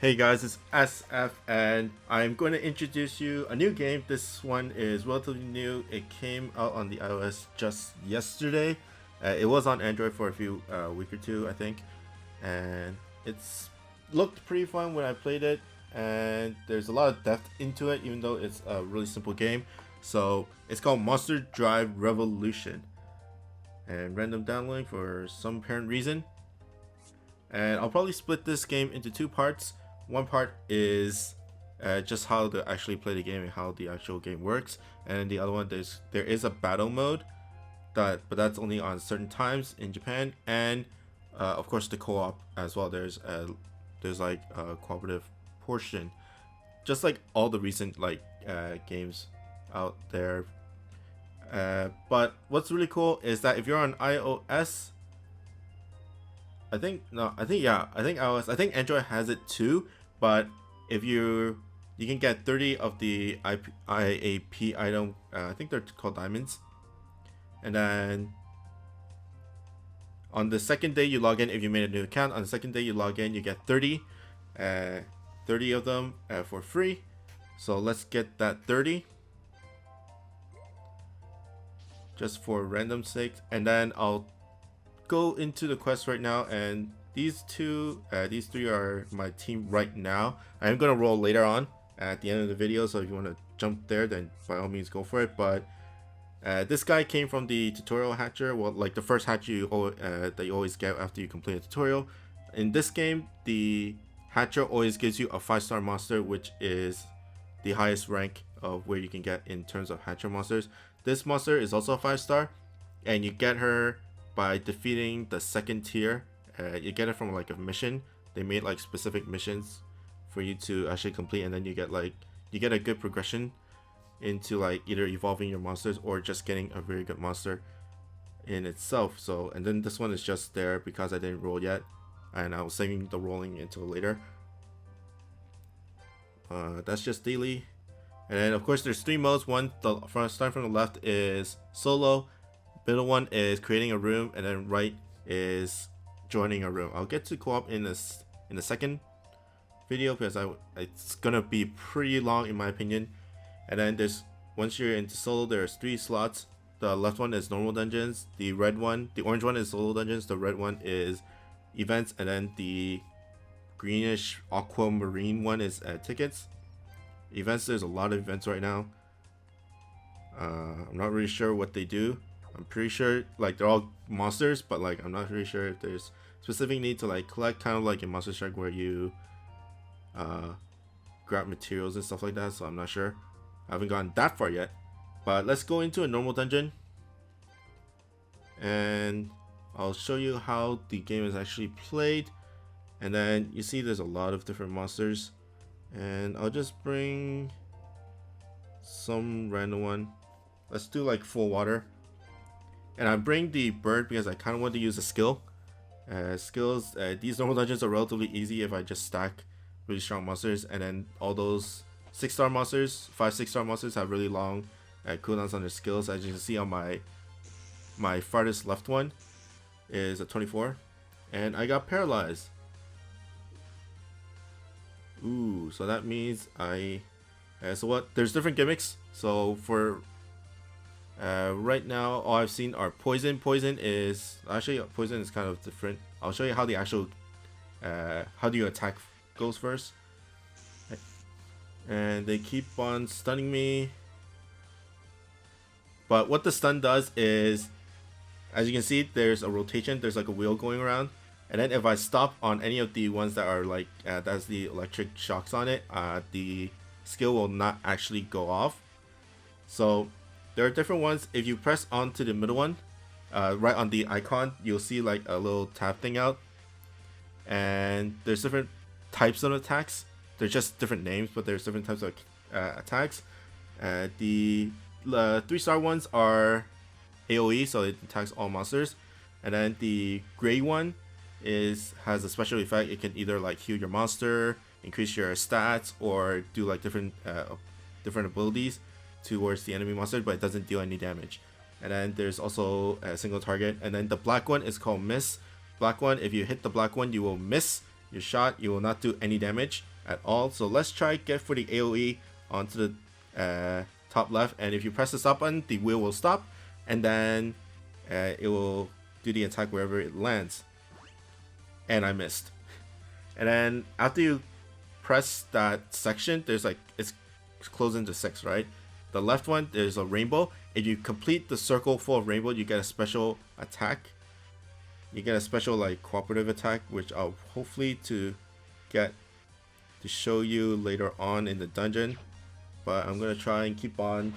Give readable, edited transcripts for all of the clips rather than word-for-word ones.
Hey guys, it's SF and I'm going to introduce you a new game. This one is relatively new. It came out on the iOS just yesterday. It was on Android for a few week or two, I think, and it's looked pretty fun when I played it. And there's a lot of depth into it, even though it's a really simple game. So it's called Monster Drive Revolution, and random downloading for some apparent reason. And I'll probably split this game into two parts. One part is just how to actually play the game and how the actual game works, and the other one there is a battle mode but that's only on certain times in Japan, and of course the co-op as well. There's like a cooperative portion, just like all the recent games out there. But what's really cool is that if you're on iOS, I think iOS. I think Android has it too. But if you can get 30 of the IAP item. I think they're called diamonds. And then on the second day you log in, if you made a new account, on the second day you log in, you get 30 of them for free. So let's get that 30 just for random sake, and then I'll go into the quest right now. And these three are my team right now. I'm gonna roll later on at the end of the video, so if you want to jump there, then by all means go for it. But this guy came from the tutorial hatcher, well, like the first hatcher that you always get after you complete a tutorial. In this game, the hatcher always gives you a 5-star monster, which is the highest rank of where you can get in terms of hatcher monsters. This monster is also a 5-star, and you get her by defeating the second tier. You get it from like a mission. They made like specific missions for you to actually complete, and then you get a good progression into like either evolving your monsters or just getting a very good monster in itself. So, and then this one is just there because I didn't roll yet, and I was saving the rolling until later. That's just daily. And then of course there's 3 modes. One, starting from the left, is solo. Middle one is creating a room, and then right is joining a room. I'll get to co-op in the second video because it's gonna be pretty long in my opinion. And then once you're into solo, there's 3 slots. The left one is normal dungeons. The orange one is solo dungeons. The red one is events, and then the greenish aquamarine one is tickets. Events, there's a lot of events right now. I'm not really sure what they do. I'm pretty sure like they're all monsters, but like I'm not really sure if there's specific need to like collect, kind of like in Monster Strike where you grab materials and stuff like that. So I'm not sure. I haven't gotten that far yet. But let's go into a normal dungeon, and I'll show you how the game is actually played. And then you see there's a lot of different monsters, and I'll just bring some random one. Let's do like full water. And I bring the bird because I kind of want to use a skill. Skills, these normal dungeons are relatively easy if I just stack really strong monsters. And then all those 6-star monsters, 5-6-star monsters have really long cooldowns on their skills. As you can see on my farthest left one is a 24. And I got paralyzed. Ooh, so that means there's different gimmicks. So for right now, all I've seen are poison. Poison is kind of different. I'll show you how the actual how do you attack goes first. And they keep on stunning me. But what the stun does is, as you can see, there's a rotation. There's like a wheel going around. And then if I stop on any of the ones that are like that's the electric shocks on it, the skill will not actually go off. So there are different ones. If you press onto the middle one, right on the icon, you'll see like a little tab thing out. And there's different types of attacks. They're just different names, but there's different types of attacks. The 3-star ones are AoE, so it attacks all monsters. And then the gray one has a special effect. It can either like heal your monster, increase your stats, or do like different abilities towards the enemy monster, but it doesn't deal any damage. And then there's also a single target. And then the black one is called miss. Black one, if you hit the black one, you will miss, your shot, you will not do any damage at all. So let's try get for the AoE onto the top left, and if you press the stop button, the wheel will stop, and then it will do the attack wherever it lands. And I missed. And then after you press that section, there's like, it's closed into 6, right? The left one, there's a rainbow. If you complete the circle full of rainbow, you get a special attack. You get a special like cooperative attack, which I'll hopefully to get to show you later on in the dungeon. But I'm gonna try and keep on.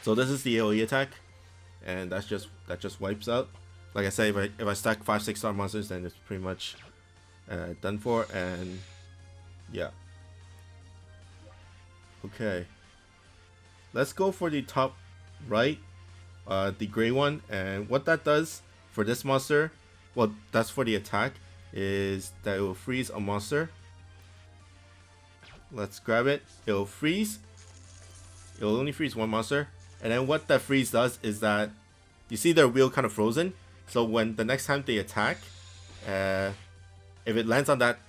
So this is the AoE attack, and that just wipes out. Like I say, if I stack 5-6 star monsters, then it's pretty much done for. And yeah. Okay. Let's go for the top right, the gray one, and what that does for this monster, well, that's for the attack, is that it will freeze a monster. Let's grab it. It will freeze. It will only freeze one monster, and then what that freeze does is that you see their wheel kind of frozen. So when the next time they attack, if it lands on that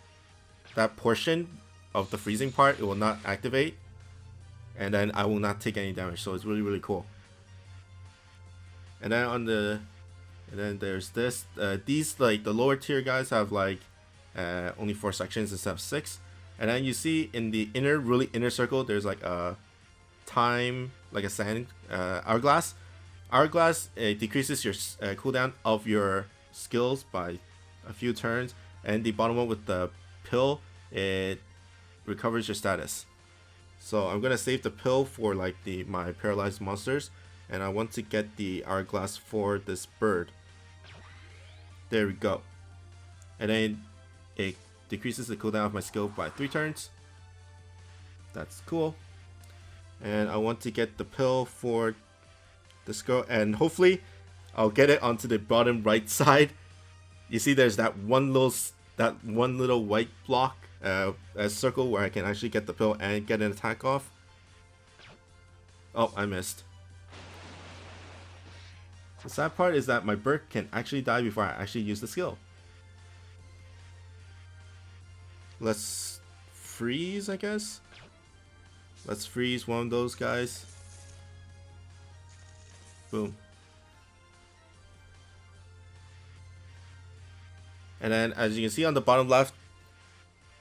portion of the freezing part, it will not activate, and then I will not take any damage. So it's really, really cool. And then and then there's this. These, like the lower tier guys, have like only 4 sections instead of 6. And then you see in the really inner circle, there's like a time, like a sand hourglass. Hourglass, it decreases your cooldown of your skills by a few turns, and the bottom one with the pill, it recovers your status. So I'm gonna save the pill for like my paralyzed monsters, and I want to get the hourglass for this bird. There we go. And then it decreases the cooldown of my skill by 3 turns. That's cool. And I want to get the pill for this girl, and hopefully I'll get it onto the bottom right side. You see there's that one little white block, a circle where I can actually get the pill and get an attack off. Oh, I missed. The sad part is that my bird can actually die before I actually use the skill. Let's freeze, I guess. Let's freeze one of those guys. Boom. And then as you can see on the bottom left,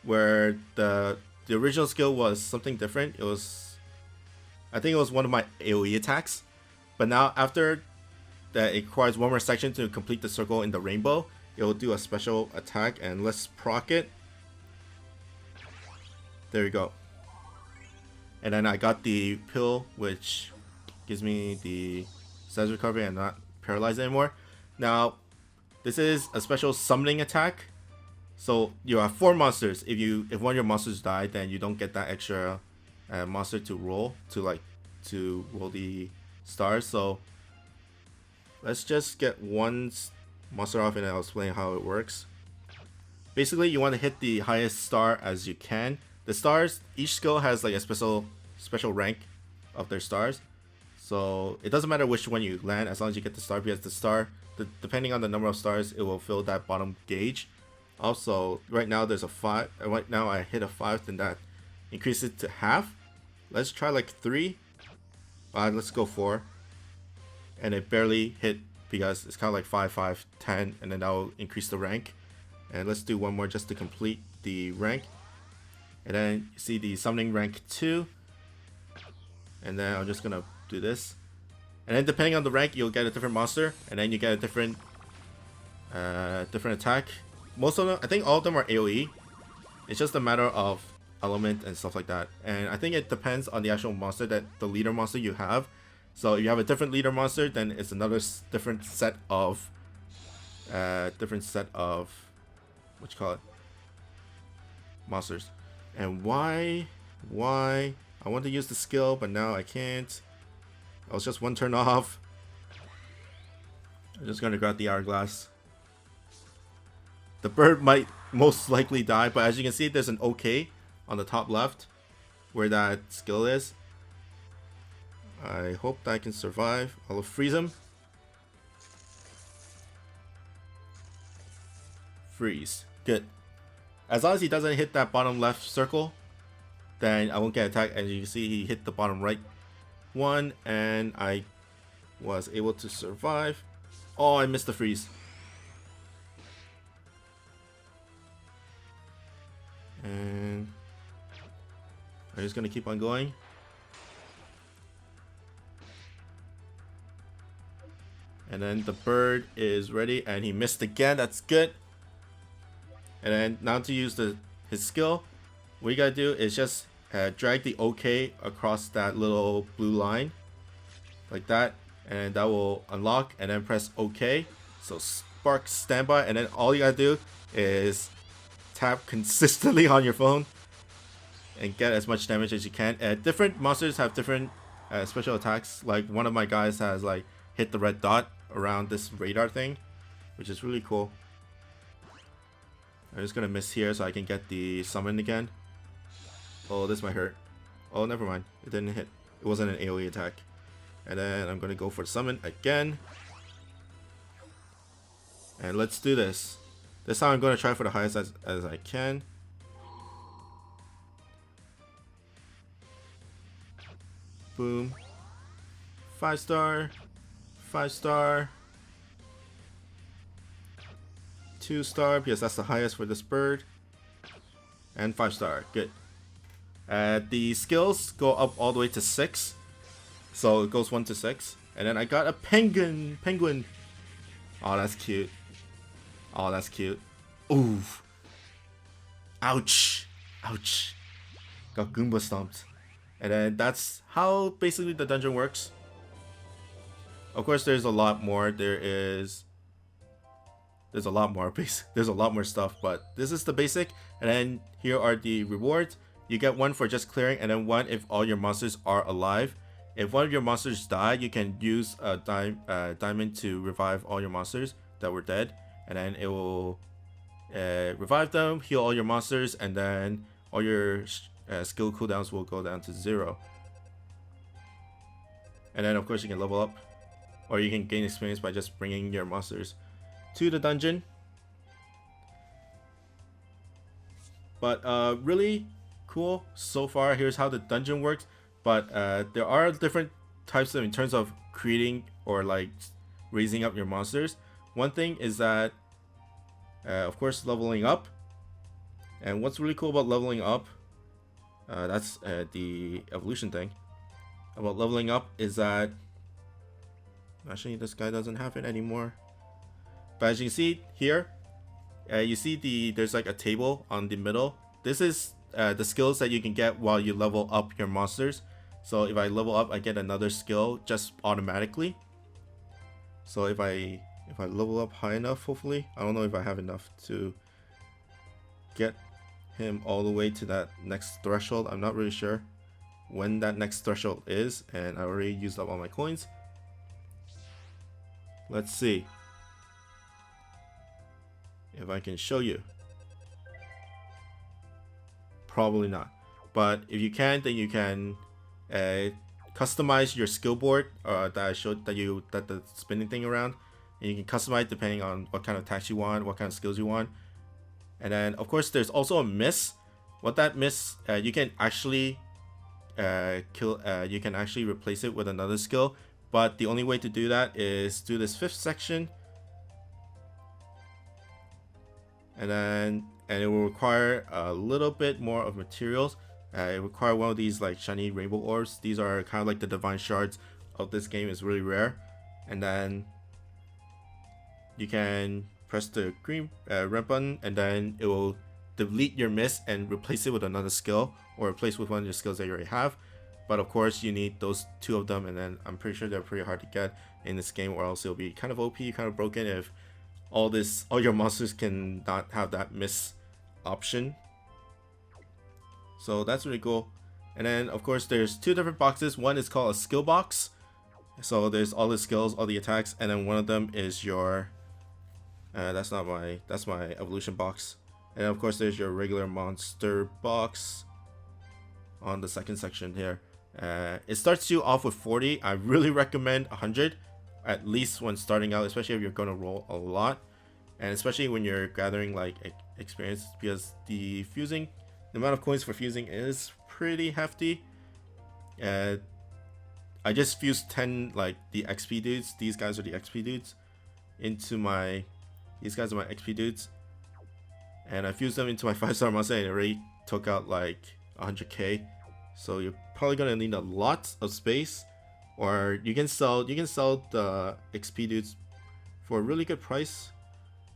where the original skill was something different, it was, I think it was one of my AoE attacks. But now after that, it requires one more section to complete the circle in the rainbow. It will do a special attack, and let's proc it. There you go. And then I got the pill, which gives me the status recovery and not paralyzed anymore. Now, this is a special summoning attack. So you have 4 monsters. If one of your monsters die, then you don't get that extra monster to roll to roll the stars. So let's just get one monster off, and I'll explain how it works. Basically, you want to hit the highest star as you can. The stars, each skill has like a special rank of their stars. So it doesn't matter which one you land as long as you get the star, because the star, depending on the number of stars, it will fill that bottom gauge. Also, right now there's a 5. Right now I hit a 5, then that increases it to half. Let's try like 3. Let's go 4. And it barely hit because it's kind of like 5, 5, 10, and then that will increase the rank. And let's do one more just to complete the rank. And then you see the summoning rank 2. And then I'm just gonna do this. And then depending on the rank, you'll get a different monster, and then you get a different attack. Most of them, I think all of them are AoE. It's just a matter of element and stuff like that. And I think it depends on the actual monster, that the leader monster you have. So if you have a different leader monster, then it's another different set of what you call it, monsters. And why I want to use the skill, but now I can't. I was just one turn off. I'm just gonna grab the hourglass. The bird might most likely die, but as you can see, there's an OK on the top left where that skill is. I hope that I can survive. I'll freeze him. Freeze. Good. As long as he doesn't hit that bottom left circle, then I won't get attacked. As you can see, he hit the bottom right one, and I was able to survive. Oh, I missed the freeze. And I'm just gonna keep on going. And then the bird is ready, and he missed again. That's good. And then now to use his skill, what you gotta do is just drag the OK across that little blue line, like that, and that will unlock. And then press OK. So spark standby, and then all you gotta do is tap consistently on your phone and get as much damage as you can. Different monsters have different special attacks. Like one of my guys has like hit the red dot around this radar thing, which is really cool. I'm just gonna miss here so I can get the summon again. Oh, this might hurt. Oh, never mind. It didn't hit. It wasn't an AoE attack. And then I'm gonna go for summon again. And let's do this. This time I'm gonna try for the highest as I can. Boom. 5-star. 5-star. 2-star, because that's the highest for this bird. And 5-star. Good. The skills go up all the way to 6. So it goes 1 to 6. And then I got a penguin. Oh, that's cute. Oh, that's cute. Ooh. Ouch. Ouch. Got Goomba stomped. And then that's how basically the dungeon works. Of course, there's a lot more. There's a lot more stuff, but this is the basic. And then here are the rewards. You get 1 for just clearing, and then 1 if all your monsters are alive. If one of your monsters die, you can use a diamond to revive all your monsters that were dead, and then it will revive them, heal all your monsters, and then all your skill cooldowns will go down to 0. And then of course you can level up, or you can gain experience by just bringing your monsters to the dungeon. But really cool so far. Here's how the dungeon works. But there are different types in terms of creating or like raising up your monsters. One thing is that of course leveling up. And what's really cool about leveling up, that's the evolution thing about leveling up, is that actually this guy doesn't have it anymore. But as you can see here, you see there's like a table on the middle. This is the skills that you can get while you level up your monsters. So if I level up, I get another skill just automatically. So if I level up high enough, hopefully, I don't know if I have enough to get him all the way to that next threshold. I'm not really sure when that next threshold is, and I already used up all my coins. Let's see if I can show you. Probably not, but if you can, then you can customize your skill board that I showed, that the spinning thing around, and you can customize depending on what kind of attacks you want, what kind of skills you want. And then of course there's also a miss. What that miss, you can actually you can actually replace it with another skill, but the only way to do that is do this 5th section, and it will require a little bit more of materials. It requires one of these like shiny rainbow orbs. These are kind of like the divine shards of this game. Is really rare. And then you can press the green red button, and then it will delete your miss and replace it with another skill, or replace with one of your skills that you already have. But of course you need those 2 of them, and then I'm pretty sure they're pretty hard to get in this game, or else it'll be kind of OP, kind of broken if all your monsters can not have that miss option. So that's really cool. And then of course there's 2 different boxes. One is called a skill box, so there's all the skills, all the attacks, and then one of them is your that's my evolution box. And of course there's your regular monster box on the 2nd section here. It starts you off with 40. I really recommend 100 at least when starting out, especially if you're going to roll a lot, and especially when you're gathering like experience because the amount of coins for fusing is pretty hefty. I just fused 10 like the XP dudes. These guys are the XP dudes these guys are my XP dudes, and I fused them into my 5-star monster and it already took out like 100k. So you're probably gonna need a lot of space, or you can sell the XP dudes for a really good price.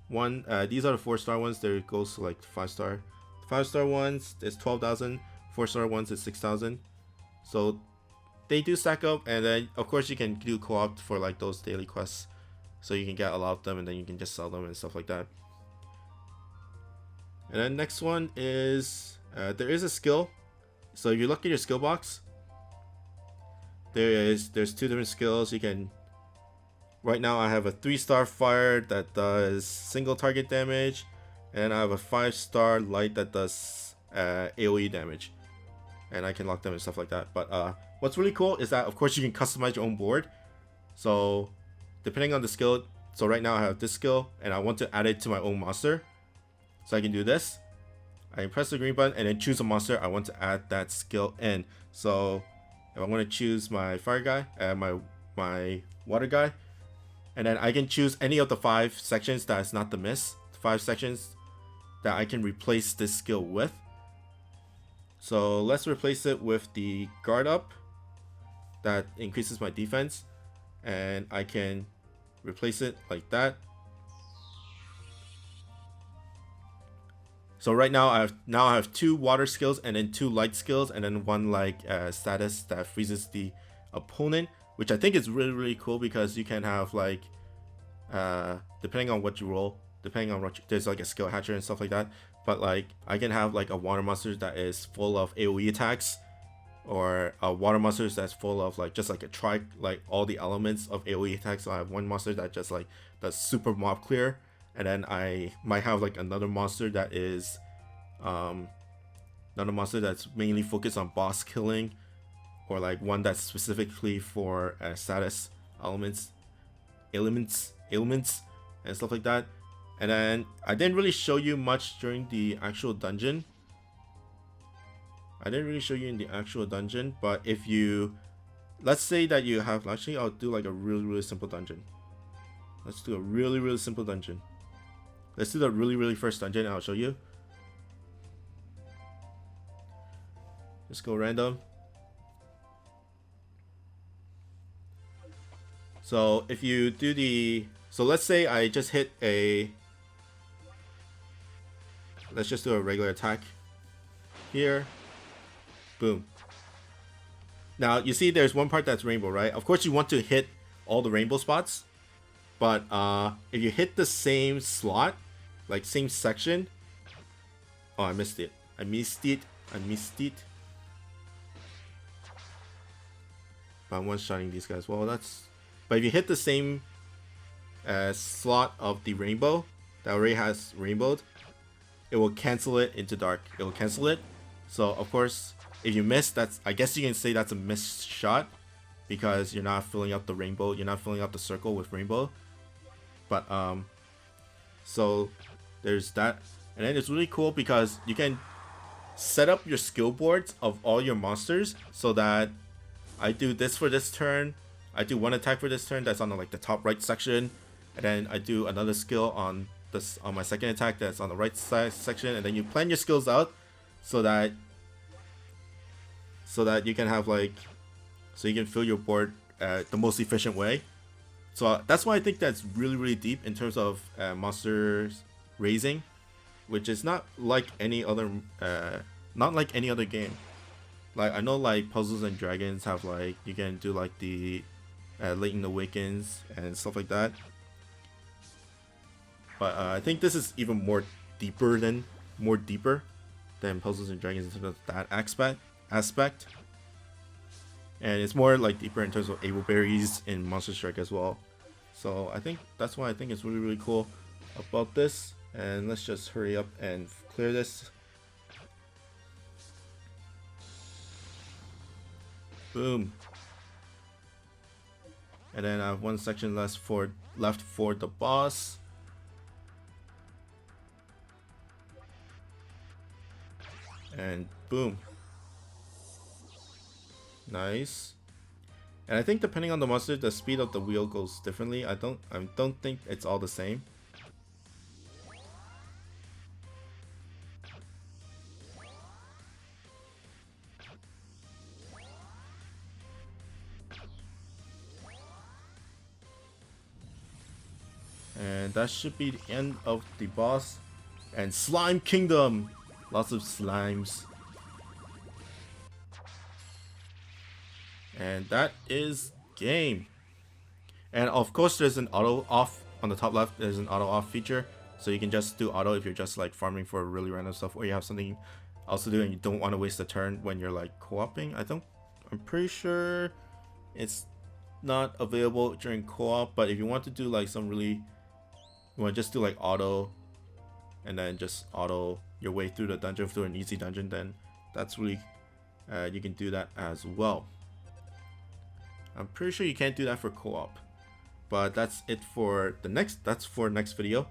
These are the 4-star ones. There it goes to like 5-star. 5-star ones is 12,000. 4-star ones is 6,000. So they do stack up, and then of course you can do co-op for like those daily quests, so you can get a lot of them and then you can just sell them and stuff like that. And then next one is there is a skill. So if you look at your skill box, there's 2 different skills. You can right now I have a 3-star fire that does single target damage, and I have a 5-star light that does AoE damage, and I can lock them and stuff like that. But what's really cool is that of course you can customize your own board. So depending on the skill, so right now I have this skill and I want to add it to my own monster, so I can do this. I can press the green button and then choose a monster I want to add that skill in. So if I want to choose my fire guy, my water guy, and then I can choose any of the 5 sections that is not the miss, 5 sections that I can replace this skill with. So let's replace it with the guard up that increases my defense, and I can replace it like that. So right now I have 2 water skills and then 2 light skills, and then 1 like status that freezes the opponent, which I think is really cool because you can have like depending on what you roll, there's like a skill hatcher and stuff like that. But like I can have like a water monster that is full of AoE attacks, or a water monster that's full of like just like like all the elements of AoE attacks. So I have one monster that just like does super mob clear, and then I might have like another monster that is another monster that's mainly focused on boss killing, or like one that's specifically for status ailments and stuff like that. And then I didn't really show you much during the actual dungeon. But if you, let's say that you have, actually I'll do like a really simple dungeon. Let's do a really simple dungeon. Let's do the really first dungeon and I'll show you. Just go random. So if you do so let's say I just hit let's just do a regular attack here. Boom. Now you see there's one part that's rainbow, right? Of course you want to hit all the rainbow spots, but if you hit the same slot, like same section, oh, I missed it. But I'm one-shotting these guys. Well, but if you hit the same slot of the rainbow that already has rainbowed, it will cancel it into dark. It will cancel it. So of course, if you miss, I guess you can say that's a missed shot, because you're not filling up the rainbow. You're not filling up the circle with rainbow. But so there's that. And then it's really cool because you can set up your skill boards of all your monsters, so that I do this for this turn, I do one attack for this turn that's on the top right section, and then I do another skill on my second attack that's on the right side section, and then you plan your skills out so that you can have so you can fill your board the most efficient way. So that's why I think that's really deep in terms of monsters raising, which is not like any other game. Like I know like Puzzles and Dragons have you can do the Leighton Awakens and stuff like that. But I think this is even more deeper than Puzzles and Dragons in terms of that aspect. And it's more deeper in terms of able berries in Monster Strike as well. So I think that's why I think it's really cool about this. And let's just hurry up and clear this. Boom. And then I have one section left for the boss. And boom. Nice. And I think depending on the monster, the speed of the wheel goes differently. I don't think it's all the same. And that should be the end of the boss. And Slime Kingdom! Lots of slimes. And that is game. And of course there's an auto off on the top left. There's an auto off feature, so you can just do auto if you're just like farming for really random stuff, or you have something else to do and you don't want to waste a turn when you're like co-oping. I'm pretty sure it's not available during co-op, but if you want to do like some really, you want to just do like auto and then just auto your way through the dungeon, through an easy dungeon, then that's really you can do that as well. I'm pretty sure you can't do that for co-op, but that's it for the next video.